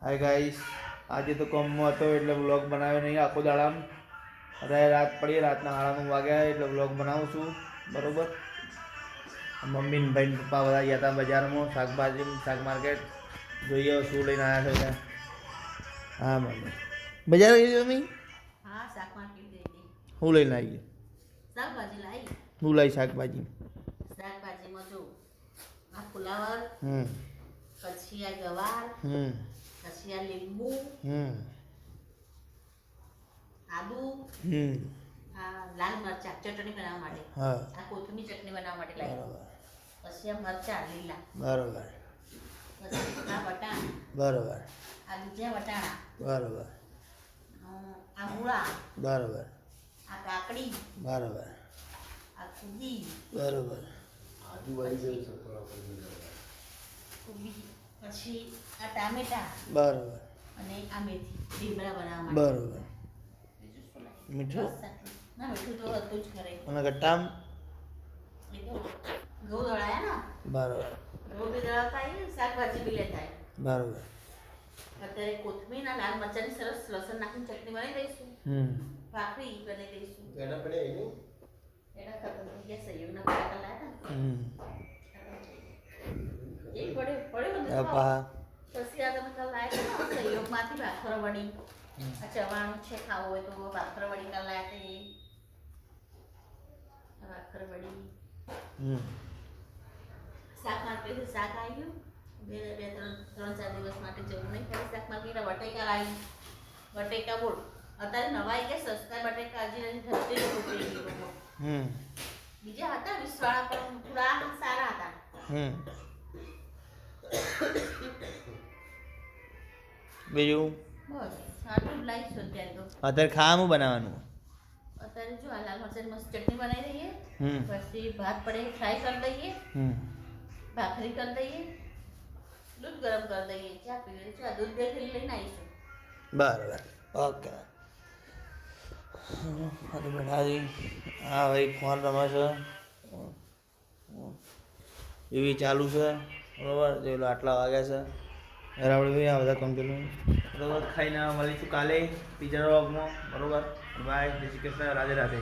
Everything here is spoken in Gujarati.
હાય ગાઈસ, આજે તો કોમમાં હતો એટલે વ્લોગ બનાવ્યો નહીં આખો દાડામાં. અત્યારે રાત પડી, રાતના 9:30 વાગ્યા એટલે વ્લોગ બનાવું છું. બરાબર. મમ્મી ને ભાઈ પપ્પા બધા ગયા હતા બજારમાં શાક માર્કેટ. જોઈએ શું લઈને આવ્યા છે. હા મમ્મી બજાર ગઈ મમ્મી? હા, શાક માર્કેટ ગઈ હતી. શું લઈને આવી? શાકભાજી લાવી. શું લાવી શાકભાજી? શાકભાજીમાં જો આ ફુલાવર, પછી આ ગવાર, પછી આ લીંબુ, આદુ, આ લાલ મરચા ચટણી બનાવવા માટે, આ કોથમીર ચટણી બનાવવા માટે લાવી. પછી આ મરચા લીલા, બરોબર. પછી આ વટાણા, બરોબર. આ દૂધિયા વટાણા, બરોબર. આ મૂળા, બરોબર. આ કાકડી, બરોબર. આ કુદી, બરોબર. પછી આ ટામેટા, બરોબર. અને આ મેથી ઢીબરા બનાવવા માટે. બરોબર. મીઠું? ના, મીઠું તો હતું જ ઘરે. અને ગટ્ટામ? એ તો ઘઉં દળાયા ને. બરોબર. ઘઉં બી દળાતા આવીએ, શાકભાજી બી લેતા આવીએ. બરોબર. અત્યારે કોથમીર લાલ મરચાની સરસ લસણ નાખીને ચટણી બનાવી દઈશું. ભાખરી બનાવી દઈશું. એના ખતમ થઈ ગયા સહયોગના બટાકા લાયા એ પડે બધું પછી આ તમે કાલ લાયા હતા સહયોગમાંથી ભાખર વડી. આ ચવાણું છે ખાવું હોય તો ભાખર વડી કાલ લાયા હતા એ ભાખર વડી. શાક માર્કેટથી શાક આવ્યું. બે ત્રણ ચાર દિવસ માટે જવું નહીં ખાલી શાક માર્કેટ. બટેકા લાવી. બટેકા બોલ અત્યારે નવા આવી ગયા સસ્તા બટેકા. હજી ધરતી બીજા હતા 20 વાળા પણ થોડા સારા હતા. બીજું બસ આટલું જ લાવીશું અત્યારે તો. અત્યારે ખાવાનું બનાવવાનું? અત્યારે જો આ લાલ મરચાની મસ્ત ચટણી બનાવી દઈએ. પછી ભાત પડે ફ્રાય કરી દઈએ. ભાખરી કરી દઈએ. દૂધ ગરમ કરી દઈએ. ચા પીવી ચા દૂધ બે થેલી લઈને આવીશું. બરાબર. ઓકે. બનાવી હા ભાઈ ફોન રમે છે એવી ચાલુ છે. બરાબર. જો આટલા વાગ્યા છે. બરાબર ભાઈ આ બધા કમ્પ્યુટર બરાબર. ખાઈને મળીશું કાલે બીજા વ્લોગમાં. બરાબર. બાય. જય શ્રી કૃષ્ણ. રાધે રાધે.